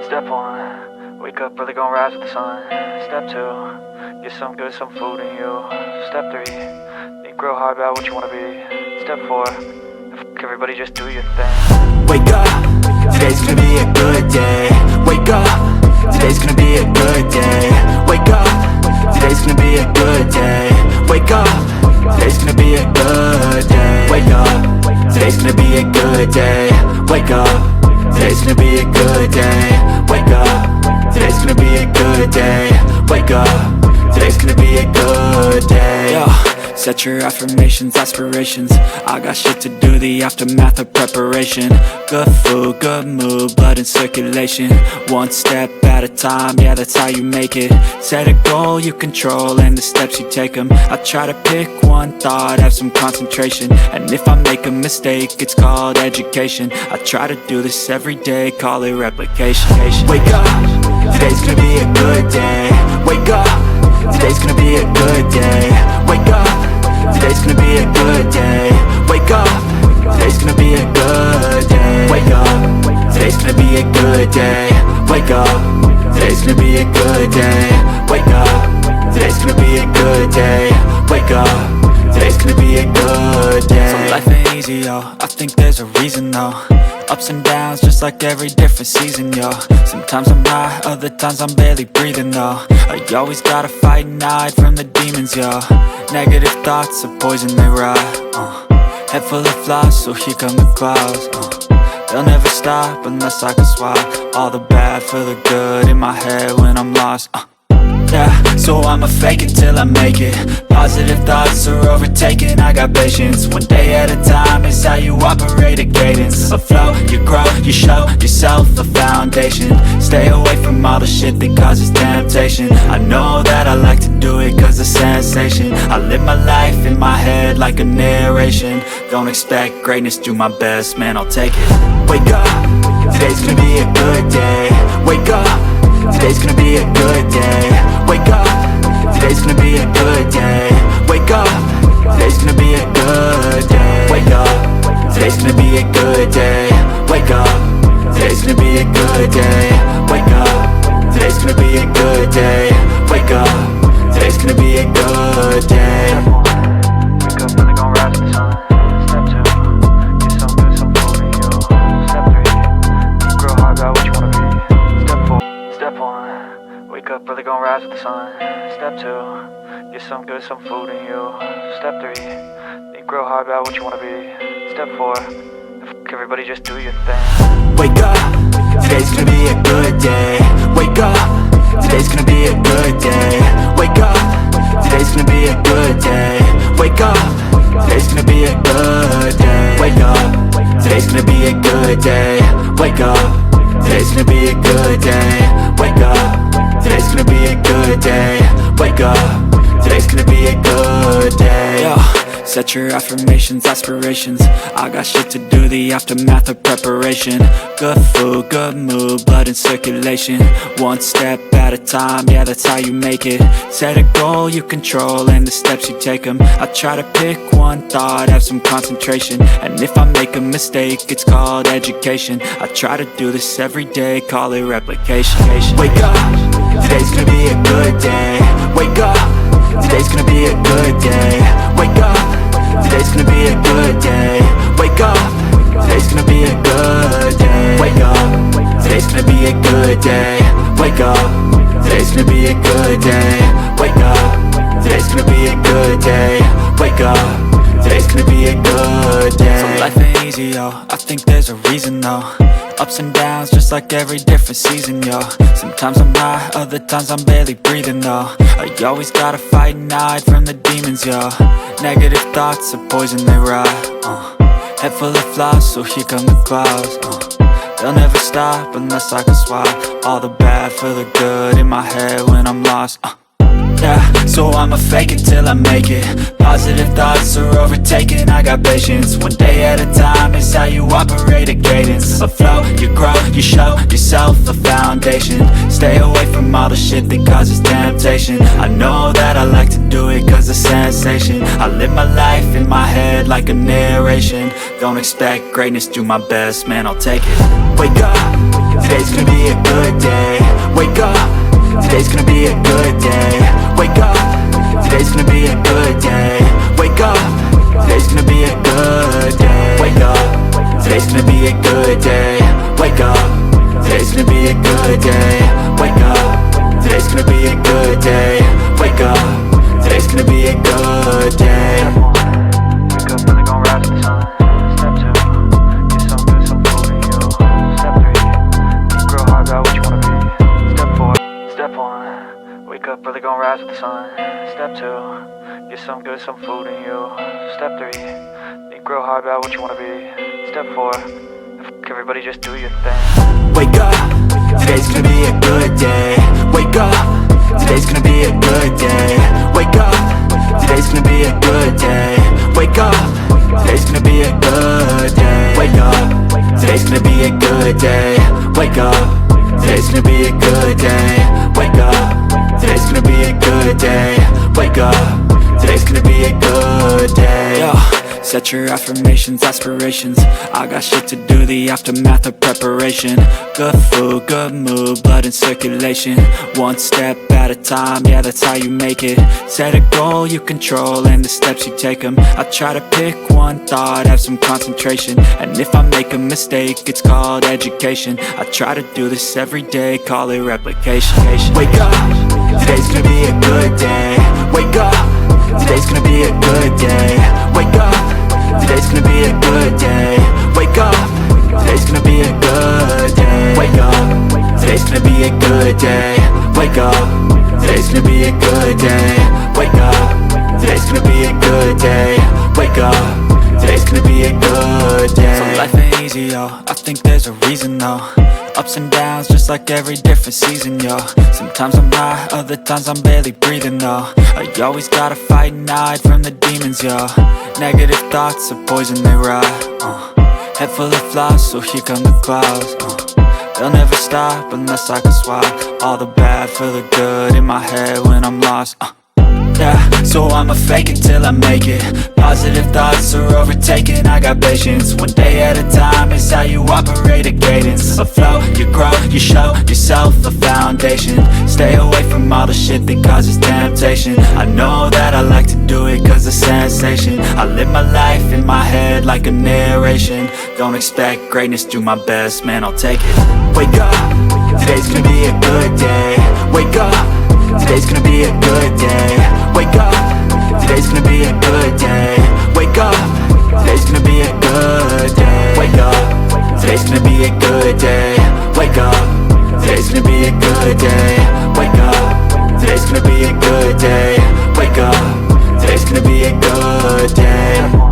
Step 1, wake up early, gon' rise with the sun. Step 2, get some good, some food in you. Step 3, think real hard about what you wanna be. Step 4, fuck everybody, just do your thing. Wake up, today's gonna be a good day. Wake up, today's gonna be a good day. Wake up, today's gonna be a good day. Wake up, today's gonna be a good day. Wake up, today's gonna be a good day. Wake up, today's gonna be a good day. Wake up, today's gonna be a good day. Wake up, today's gonna be a good day. Yo, set your affirmations, aspirations. I got shit to do, the aftermath of preparation. Good food, good mood, blood in circulation. One step at a time, yeah, that's how you make it. Set a goal you control and the steps you take them. I try to pick one thought, have some concentration. And if I make a mistake, it's called education. I try to do this every day, call it replication. Wake up, today's gonna be a good day. Wake up, today's gonna be a good day. Wake up, today's gonna be a good day. Wake up, today's gonna be a good day. Wake up, today's gonna be a good day. Wake up, today's gonna be a good day. Wake up, today's gonna be a good day. Wake up, today's gonna be a good day. So life ain't easy, yo, I think there's a reason though. Ups and downs, just like every different season, yo. Sometimes I'm high, other times I'm barely breathing, though. I always gotta fight and hide from the demons, yo. Negative thoughts are poison, they rot. Head full of flies, so here come the clouds. They'll never stop unless I can swap all the bad for the good in my head when I'm lost. Yeah, so I'ma fake it till I make it. Positive thoughts are overtaken, I got patience. One day at a time is how you operate a cadence. A flow, you grow, you show yourself a foundation. Stay away from all the shit that causes temptation. I know that I like to do it cause it's sensation. I live my life in my head like a narration. Don't expect greatness, do my best, man, I'll take it. Wake up, today's gonna be a good day. Wake up, today's gonna be a good day. Wake up, today's gonna be a good day. Wake up, today's gonna be a good day. Wake up, today's gonna be a good day. Wake up, today's gonna be a good day. Wake up, today's gonna be a good day. Wake up, today's gonna be a good day. Wake up early, gon' rise with the sun. Step 2, get some good, some food in you. Step 3, think real hard about what you wanna be. Step 1, wake up early, gon' rise with the sun. Step 2, get some good, some food in you. Step 3, think real hard about what you wanna be. Step 4, fuck everybody, just do your thing. Wake up, today's gonna be a good day. Wake up, today's gonna be a good day. Wake up, today's gonna be a good day. Wake up, today's gonna be a good day. Wake up, today's gonna be a good day. Wake up, today's gonna be a good day. Wake up, today's gonna be a good day. Wake up, today's gonna be a good day. Yo, set your affirmations, aspirations. I got shit to do, the aftermath of preparation. Good food, good mood, blood in circulation. One step at a time, yeah, that's how you make it. Set a goal you control and the steps you take them. I try to pick one thought, have some concentration. And if I make a mistake, it's called education. I try to do this every day, call it replication. Wake up, today's gonna be a good day. Wake up, today's gonna be a good day. Wake up, today's gonna be a good day. Wake up, today's gonna be a good day. Wake up, today's gonna be a good day. Wake up, today's gonna be a good day. Wake up, today's gonna be a good day. Wake up, today's gonna be a good day. So life ain't easy, yo, I think there's a reason though. Ups and downs, just like every different season, yo. Sometimes I'm high, other times I'm barely breathing, though. I always gotta fight and hide from the demons, yo. Negative thoughts are poison, they rot. Head full of flies, so here come the clouds. They'll never stop unless I can swap all the bad for the good in my head when I'm lost. Yeah, so I'ma fake it till I make it. Positive thoughts are overtaken, I got patience. One day at a time is how you operate a cadence. A flow, you grow, you show yourself a foundation. Stay away from all the shit that causes temptation. I know that I like to do it cause it's sensation. I live my life in my head like a narration. Don't expect greatness, do my best, man, I'll take it. Wake up, today's gonna be a good day. Wake up, today's gonna be a good day. Wake up, today's gonna be a good day. Wake up, today's gonna be a good day. Wake up, today's gonna be a good day. Wake up, today's gonna be a good day. Wake up, today's gonna be a good day. Wake up, today's gonna be a good day. Wake up, really gon' rise with the sun. Step 2, get some good, some food in you. Step 3, think real hard about what you wanna be. Step 4, step 1, wake up, really gon' rise with the sun. Step 2, get some good, some food in you. Step 3, think real hard about what you wanna be. Step 4, everybody just do your thing. Wake up, today's gonna be a good day. Wake up, today's gonna be a good day. Wake up, today's gonna be a good day. Wake up, today's gonna be a good day. Wake up, today's gonna be a good day. Wake up, today's gonna be a good day. Wake up, today's gonna be a good day. Wake up, today's gonna be a good day. Yo, set your affirmations, aspirations. I got shit to do, the aftermath of preparation. Good food, good mood, blood in circulation. One step at a time, yeah, that's how you make it. Set a goal you control and the steps you take them. I try to pick one thought, have some concentration. And if I make a mistake, it's called education. I try to do this every day, call it replication. Wake up, today's gonna be a good day. Wake up, today's gonna be a good day. Wake up, today's gonna be a good day. Wake up, today's gonna be a good day. Wake up, today's gonna be a good day. Wake up, today's gonna be a good day. Wake up, today's gonna be a good day. Wake up, today's gonna be a good day. So life ain't easy, yo, I think there's a reason though. Ups and downs, just like every different season, yo. Sometimes I'm high, other times I'm barely breathing, though. I always gotta fight and hide from the demons, yo. Negative thoughts are poison, they rot. Head full of flies, so here come the clouds. They'll never stop unless I can swap all the bad for the good in my head when I'm lost. Yeah, so I'ma fake it till I make it. Positive thoughts are overtaken, I got patience. One day at a time is how you operate a cadence. A flow, you grow, you show yourself a foundation. Stay away from all the shit that causes temptation. I know that I like to do it cause it's sensation. I live my life in my head like a narration. Don't expect greatness, do my best, man, I'll take it. Wake up, today's gonna be a good day. Wake up, today's gonna be a good day. Wake up, today's gonna be a good day. Wake up, today's gonna be a good day. Wake up, today's gonna be a good day. Wake up, today's gonna be a good day. Wake up, today's gonna be a good day. Wake up, today's gonna be a good day.